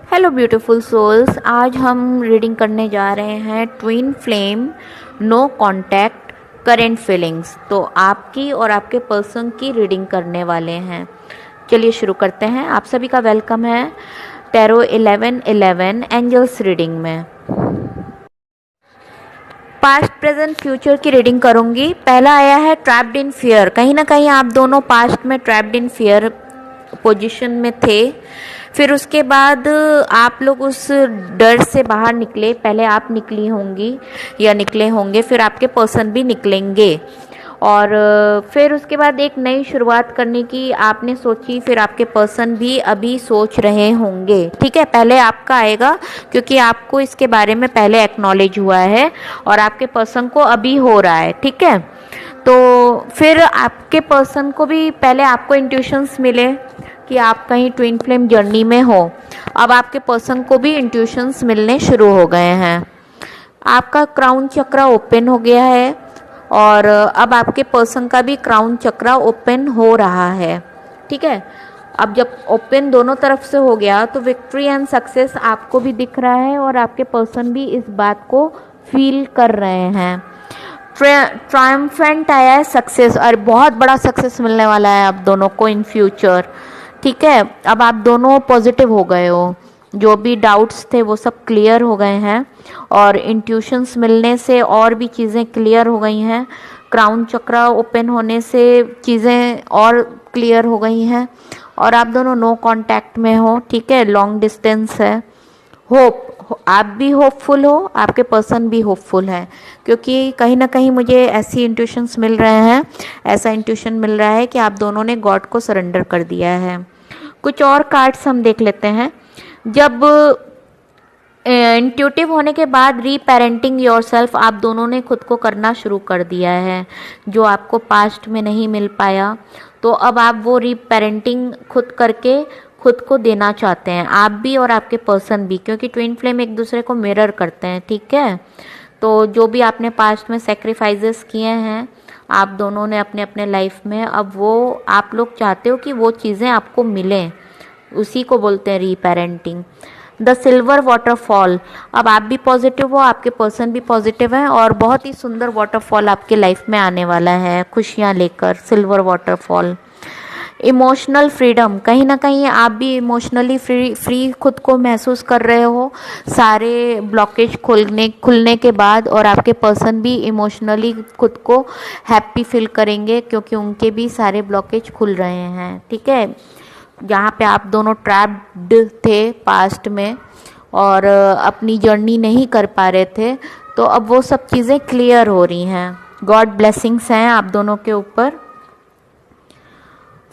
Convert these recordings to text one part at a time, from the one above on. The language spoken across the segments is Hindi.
हेलो ब्यूटीफुल सोल्स, आज हम रीडिंग करने जा रहे हैं twin flame no contact current feelings. तो आपकी और आपके पर्सन की रीडिंग करने वाले हैं। चलिए शुरू करते हैं। आप सभी का वेलकम है टैरो 1111 एंजल्स रीडिंग में। पास्ट प्रेजेंट फ्यूचर की रीडिंग करूंगी। पहला आया है ट्रैप्ड इन फियर। कहीं ना कहीं आप दोनों पास्ट में ट्रैप्ड इन फियर पोजीशन में थे, फिर उसके बाद आप लोग उस डर से बाहर निकले। पहले आप निकली होंगी या निकले होंगे, फिर आपके पर्सन भी निकलेंगे और फिर उसके बाद एक नई शुरुआत करने की आपने सोची, फिर आपके पर्सन भी अभी सोच रहे होंगे। ठीक है, पहले आपका आएगा क्योंकि आपको इसके बारे में पहले एक्नॉलेज हुआ है और आपके पर्सन को अभी हो रहा है। ठीक है, तो फिर आपके पर्सन को भी पहले आपको इंट्यूशंस मिले कि आप कहीं ट्विन फ्लेम जर्नी में हो। अब आपके पर्सन को भी इंट्यूशंस मिलने शुरू हो गए हैं। आपका क्राउन चक्र ओपन हो गया है और अब आपके पर्सन का भी क्राउन चक्र ओपन हो रहा है। ठीक है, अब जब ओपन दोनों तरफ से हो गया तो विक्ट्री एंड सक्सेस आपको भी दिख रहा है और आपके पर्सन भी इस बात को फील कर रहे हैं। ट्रायम्फेंट आया है सक्सेस, और बहुत बड़ा सक्सेस मिलने वाला है आप दोनों को इन फ्यूचर। ठीक है, अब आप दोनों पॉजिटिव हो गए हो, जो भी डाउट्स थे वो सब क्लियर हो गए हैं और इंट्यूशंस मिलने से और भी चीज़ें क्लियर हो गई हैं। क्राउन चक्र ओपन होने से चीज़ें और क्लियर हो गई हैं और आप दोनों नो कांटेक्ट में हो। ठीक है, लॉन्ग डिस्टेंस है। होप, आप भी होपफुल हो, आपके पर्सन भी होपफुल है, क्योंकि कहीं ना कहीं मुझे ऐसी इंट्यूशंस मिल रहे हैं, ऐसा इंट्यूशन मिल रहा है कि आप दोनों ने गॉड को सरेंडर कर दिया है। कुछ और कार्ड्स हम देख लेते हैं। जब इंट्यूटिव होने के बाद रीपेरेंटिंग योरसेल्फ आप दोनों ने खुद को करना शुरू कर दिया है, जो आपको पास्ट में नहीं मिल पाया। तो अब आप वो रीपेरेंटिंग खुद करके खुद को देना चाहते हैं, आप भी और आपके पर्सन भी, क्योंकि ट्विन फ्लेम एक दूसरे को मिरर करते हैं। ठीक है, तो जो भी आपने पास्ट में सेक्रीफाइसेस किए हैं आप दोनों ने अपने अपने लाइफ में, अब वो आप लोग चाहते हो कि वो चीज़ें आपको मिलें, उसी को बोलते हैं रीपेरेंटिंग। द सिल्वर वाटरफॉल, अब आप भी पॉजिटिव हो, आपके पर्सन भी पॉजिटिव है और बहुत ही सुंदर वाटरफॉल आपके लाइफ में आने वाला है खुशियाँ लेकर। Silver waterfall. इमोशनल फ्रीडम, कहीं ना कहीं आप भी इमोशनली फ्री खुद को महसूस कर रहे हो सारे ब्लॉकेज खुलने के बाद, और आपके पर्सन भी इमोशनली खुद को हैप्पी फील करेंगे क्योंकि उनके भी सारे ब्लॉकेज खुल रहे हैं। ठीक है, जहाँ पे आप दोनों ट्रैप्ड थे पास्ट में और अपनी जर्नी नहीं कर पा रहे थे, तो अब वो सब चीज़ें क्लियर हो रही हैं। गॉड ब्लेसिंग्स हैं आप दोनों के ऊपर।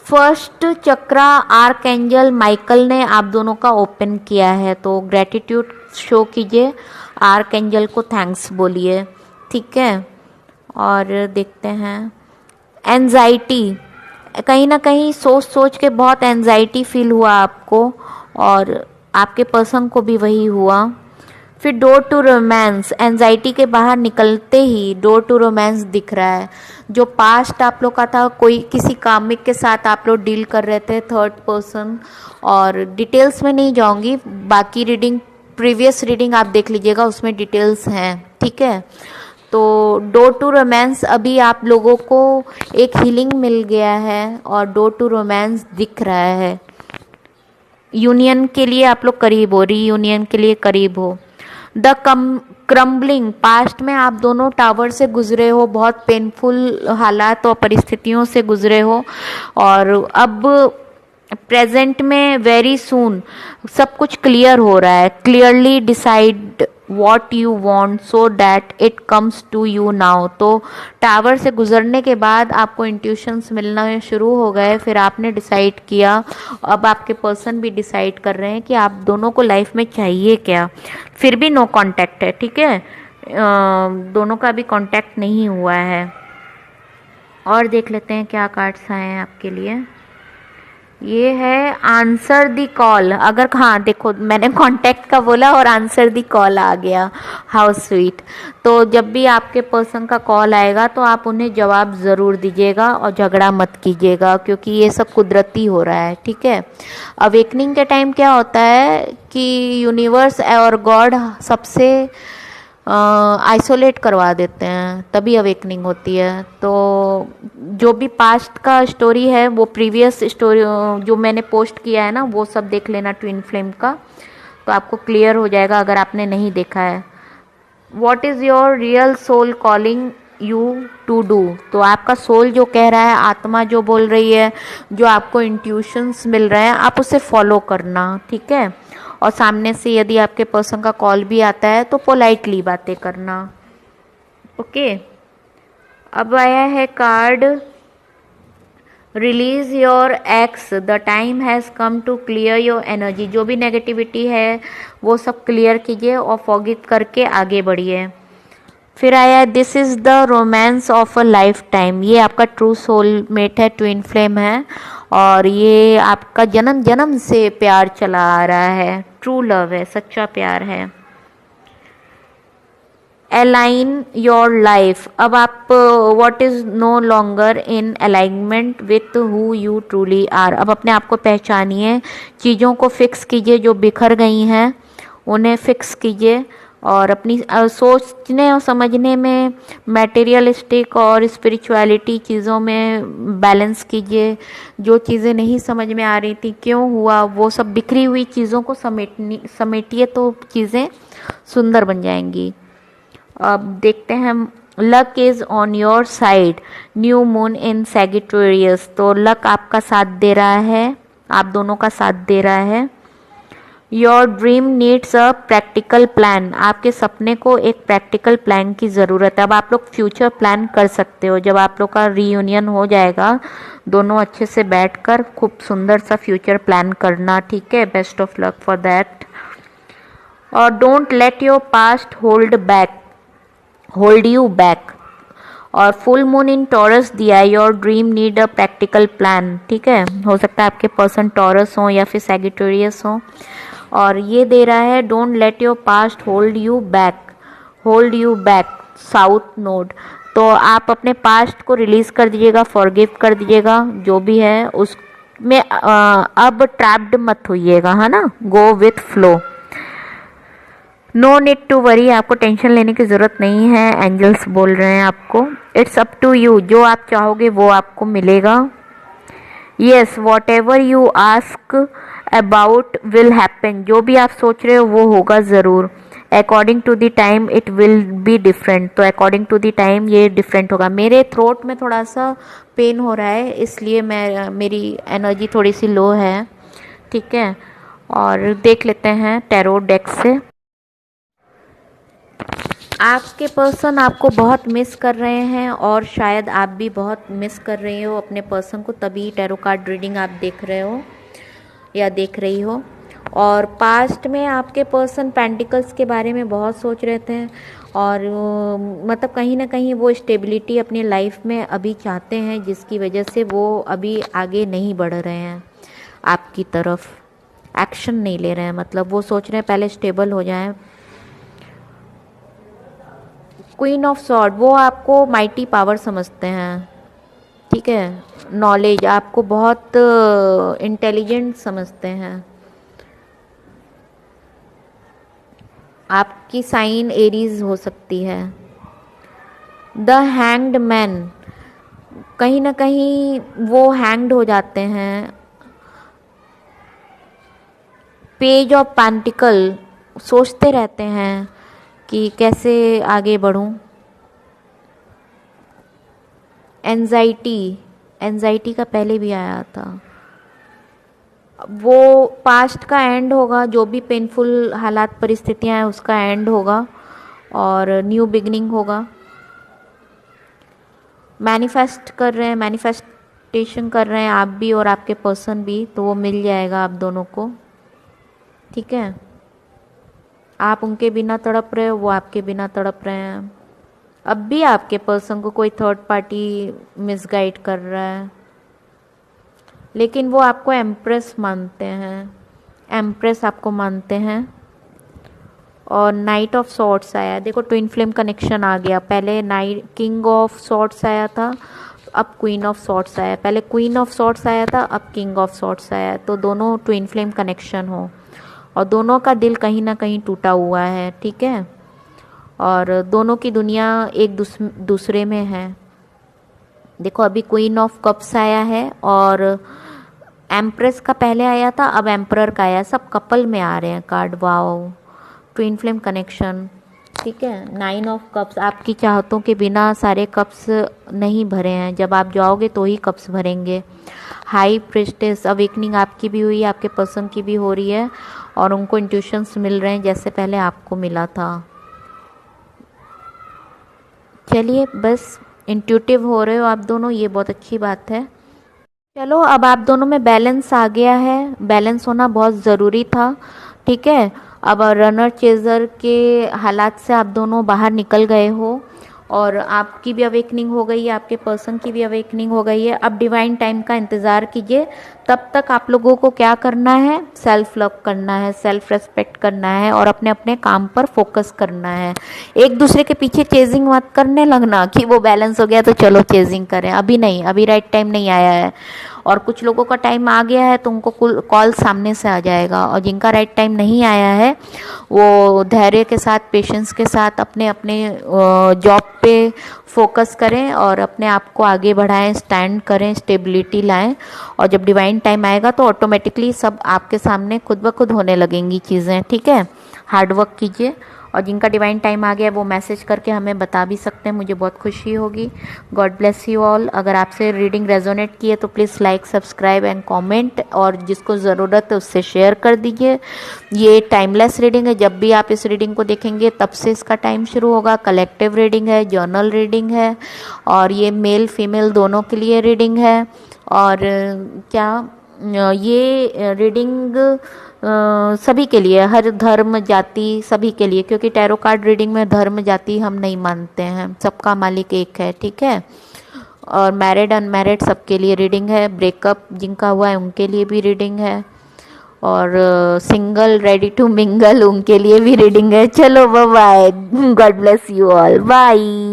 फर्स्ट चक्रा आर्क एंजल माइकल ने आप दोनों का ओपन किया है, तो ग्रेटिट्यूड शो कीजिए, आर्क एंजल को थैंक्स बोलिए। ठीक है, और देखते हैं एंजाइटी, कहीं ना कहीं सोच सोच के बहुत एंजाइटी फील हुआ आपको और आपके पर्सन को भी वही हुआ। फिर डोर टू रोमांस, एंजाइटी के बाहर निकलते ही डोर टू रोमांस दिख रहा है। जो पास्ट आप लोग का था, कोई किसी कामिक के साथ आप लोग डील कर रहे थे, थर्ड पर्सन, और डिटेल्स में नहीं जाऊंगी, बाकी रीडिंग प्रीवियस रीडिंग आप देख लीजिएगा, उसमें डिटेल्स हैं। ठीक है, तो डोर टू रोमांस, अभी आप लोगों को एक हीलिंग मिल गया है और डोर टू रोमांस दिख रहा है। यूनियन के लिए आप लोग करीब हो, रीयूनियन के लिए करीब हो। द क्रम्बलिंग, पास्ट में आप दोनों टावर से गुजरे हो, बहुत पेनफुल हालात और परिस्थितियों से गुजरे हो, और अब प्रेजेंट में वेरी सून सब कुछ क्लियर हो रहा है। Clearly decide what you want so that it comes to you now, तो टावर से गुजरने के बाद आपको इंट्यूशंस मिलना शुरू हो गए, फिर आपने डिसाइड किया। अब आपके पर्सन भी डिसाइड कर रहे हैं कि आप दोनों को लाइफ में चाहिए क्या। फिर भी नो कांटेक्ट है। ठीक है, दोनों का भी कांटेक्ट नहीं हुआ है। और देख लेते हैं क्या कार्ड्स आए हैं आपके लिए। ये है आंसर दी कॉल। अगर हाँ देखो मैंने कांटेक्ट का बोला और आंसर दी कॉल आ गया, हाउ स्वीट। तो जब भी आपके पर्सन का कॉल आएगा तो आप उन्हें जवाब ज़रूर दीजिएगा और झगड़ा मत कीजिएगा, क्योंकि ये सब कुदरती हो रहा है, ठीक है। अवेकनिंग के टाइम क्या होता है कि यूनिवर्स और गॉड सबसे आइसोलेट करवा देते हैं, तभी अवेकनिंग होती है। तो जो भी पास्ट का स्टोरी है वो प्रीवियस स्टोरी जो मैंने पोस्ट किया है ना वो सब देख लेना ट्विन फ्लेम का, तो आपको क्लियर हो जाएगा अगर आपने नहीं देखा है। What is your real soul calling you to do. तो आपका सोल जो कह रहा है, आत्मा जो बोल रही है, जो आपको इंट्यूशंस मिल रहे हैं, आप उसे फॉलो करना, ठीक है। और सामने से यदि आपके पर्सन का कॉल भी आता है तो पोलाइटली बातें करना, ओके। अब आया है card release your ex, the time has come to clear your energy. जो भी नेगेटिविटी है वो सब क्लियर कीजिए और फॉरगिव करके आगे बढ़िए। फिर आया this is the romance of a life time. ये आपका ट्रू सोलमेट है, ट्विन फ्लेम है, और ये आपका जन्म जन्म से प्यार चला आ रहा है, ट्रू लव है, सच्चा प्यार है। Align your life. अब आप what is no longer in alignment with who you truly are. अब अपने आप को पहचानिए, चीज़ों को फिक्स कीजिए जो बिखर गई हैं उन्हें फिक्स कीजिए, और अपनी सोचने और समझने में मटेरियलिस्टिक और स्पिरिचुअलिटी चीज़ों में बैलेंस कीजिए। जो चीज़ें नहीं समझ में आ रही थी क्यों हुआ, वो सब बिखरी हुई चीज़ों को समेटिए तो चीज़ें सुंदर बन जाएंगी। अब देखते हैं, luck is on your side, new moon in Sagittarius. तो लक आपका साथ दे रहा है, आप दोनों का साथ दे रहा है। Your dream needs a practical plan. आपके सपने को एक प्रैक्टिकल प्लान की ज़रूरत है। अब आप लोग फ्यूचर प्लान कर सकते हो, जब आप लोग का रीयूनियन हो जाएगा दोनों अच्छे से बैठकर खूब सुंदर सा फ्यूचर प्लान करना, ठीक है। Best of luck for that. और don't let your past hold you back. और फुल मून इन टॉरस दिया है, your dream need a practical plan, ठीक है। हो सकता है आपके पर्सन टॉरस हो या फिर सैगिटेरियस हो। और ये दे रहा है don't let your past hold you back south node. तो आप अपने पास्ट को रिलीज कर दीजिएगा, फॉरगिव कर दीजिएगा, जो भी है उसमें अब ट्रैप्ड मत होइएगा, है ना। Go with flow, no need to worry. आपको टेंशन लेने की ज़रूरत नहीं है, एंजल्स बोल रहे हैं आपको। इट्स अप टू यू, जो आप चाहोगे वो आपको मिलेगा। Yes, whatever you ask about will happen. जो भी आप सोच रहे हो वो होगा ज़रूर। According to the time it will be different. तो अकॉर्डिंग टू द टाइम ये डिफरेंट होगा। मेरे थ्रोट में थोड़ा सा पेन हो रहा है, इसलिए मेरी एनर्जी थोड़ी सी लो है, ठीक है। और देख लेते हैं टैरो डेक से। आपके पर्सन आपको बहुत मिस कर रहे हैं और शायद आप भी बहुत मिस कर रहे हो अपने पर्सन को, तभी टैरो कार्ड रीडिंग आप देख रहे हो या देख रही हो। और पास्ट में आपके पर्सन पेंटिकल्स के बारे में बहुत सोच रहे थे, और मतलब कहीं ना कहीं वो स्टेबिलिटी अपनी लाइफ में अभी चाहते हैं, जिसकी वजह से वो अभी आगे नहीं बढ़ रहे हैं, आपकी तरफ एक्शन नहीं ले रहे हैं। मतलब वो सोच रहे हैं पहले स्टेबल हो जाएं। क्वीन ऑफ सॉर्ड, वो आपको माइटी पावर समझते हैं, ठीक है। नॉलेज, आपको बहुत इंटेलिजेंट समझते हैं। आपकी साइन एरीज हो सकती है। द हैंग्ड मैन, कहीं ना कहीं वो हैंग्ड हो जाते हैं। पेज ऑफ पेंटिकल, सोचते रहते हैं कि कैसे आगे बढ़ूं। एंजाइटी का पहले भी आया था। वो पास्ट का एंड होगा, जो भी पेनफुल हालात परिस्थितियां हैं उसका एंड होगा और न्यू बिगनिंग होगा। मैनिफेस्ट कर रहे हैं, मैनिफेस्टेशन कर रहे हैं आप भी और आपके पर्सन भी, तो वो मिल जाएगा आप दोनों को, ठीक है। आप उनके बिना तड़प रहे हो, वो आपके बिना तड़प रहे हैं। अब भी आपके पर्सन को कोई थर्ड पार्टी मिसगाइड कर रहा है, लेकिन वो आपको एम्प्रेस मानते हैं, एम्प्रेस आपको मानते हैं। और नाइट ऑफ सॉर्ड्स आया, देखो ट्विन फ्लेम कनेक्शन आ गया। पहले नाइट किंग ऑफ सॉर्ड्स आया था, अब क्वीन ऑफ सॉर्ड्स आया। पहले क्वीन ऑफ सॉर्ड्स आया था, अब किंग ऑफ सॉर्ड्स आया। तो दोनों ट्विन फ्लेम कनेक्शन हो और दोनों का दिल कहीं ना कहीं टूटा हुआ है, ठीक है। और दोनों की दुनिया एक दूसरे में है। देखो अभी क्वीन ऑफ कप्स आया है और एम्प्रेस का पहले आया था, अब एम्परर का आया। सब कपल में आ रहे हैं card, wow, twin flame connection, ठीक है। नाइन ऑफ कप्स, आपकी चाहतों के बिना सारे कप्स नहीं भरे हैं, जब आप जाओगे तो ही कप्स भरेंगे। हाई प्रिस्टेस, अवेकनिंग आपकी भी हुई है, आपके पर्सन की भी हो रही है और उनको इंट्यूशंस मिल रहे हैं जैसे पहले आपको मिला था। चलिए बस इंट्यूटिव हो रहे हो आप दोनों, ये बहुत अच्छी बात है। चलो अब आप दोनों में बैलेंस आ गया है, बैलेंस होना बहुत ज़रूरी था, ठीक है। अब रनर चेजर के हालात से आप दोनों बाहर निकल गए हो और आपकी भी अवेकनिंग हो गई है, आपके पर्सन की भी अवेकनिंग हो गई है। अब डिवाइन टाइम का इंतज़ार कीजिए। तब तक आप लोगों को क्या करना है, सेल्फ लव करना है, सेल्फ रेस्पेक्ट करना है और अपने अपने काम पर फोकस करना है। एक दूसरे के पीछे चेजिंग मत करने लगना कि वो बैलेंस हो गया तो चलो चेजिंग करें, अभी नहीं, अभी राइट टाइम नहीं आया है। और कुछ लोगों का टाइम आ गया है तो उनको कॉल सामने से आ जाएगा, और जिनका राइट टाइम नहीं आया है वो धैर्य के साथ, पेशेंस के साथ अपने अपने जॉब पे फोकस करें और अपने आप को आगे बढ़ाएं, स्टैंड करें, स्टेबिलिटी लाएं। और जब डिवाइन टाइम आएगा तो ऑटोमेटिकली सब आपके सामने खुद ब खुद होने लगेंगी चीज़ें, ठीक है। हार्ड वर्क कीजिए और जिनका डिवाइन टाइम आ गया वो मैसेज करके हमें बता भी सकते हैं, मुझे बहुत खुशी होगी। God bless you all. अगर आपसे रीडिंग रेजोनेट की है तो please like, subscribe and comment, और जिसको ज़रूरत है उससे शेयर कर दीजिए। ये टाइमलेस रीडिंग है, जब भी आप इस रीडिंग को देखेंगे तब से इसका टाइम शुरू होगा। कलेक्टिव रीडिंग है, जर्नल रीडिंग है, और ये मेल फीमेल दोनों के लिए रीडिंग है। और ये रीडिंग सभी के लिए, हर धर्म जाति सभी के लिए, क्योंकि टैरो कार्ड रीडिंग में धर्म जाति हम नहीं मानते हैं, सबका मालिक एक है, ठीक है। और मैरिड अनमैरिड सबके लिए रीडिंग है, ब्रेकअप जिनका हुआ है उनके लिए भी रीडिंग है, और सिंगल रेडी टू मिंगल उनके लिए भी रीडिंग है। चलो bye bye, God bless you all, bye.